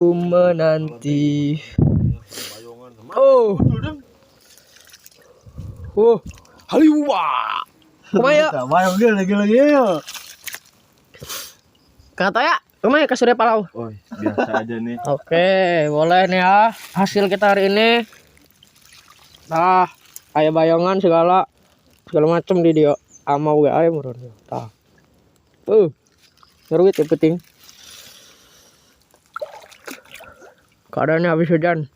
Menanti. Oh. Oh. Haliwa. Kumaya. Bayang dia lagi-lagi ya. Kata ya, kumaya ke Surya Palau. Oh, biasa aja nih. Oke, boleh nih ya. Hasil kita hari ini. Nah, kayak bayangan segala macam di dia. Amau gak ayo murun. Tah. Ngeruit ya penting. Keadaannya habis hujan.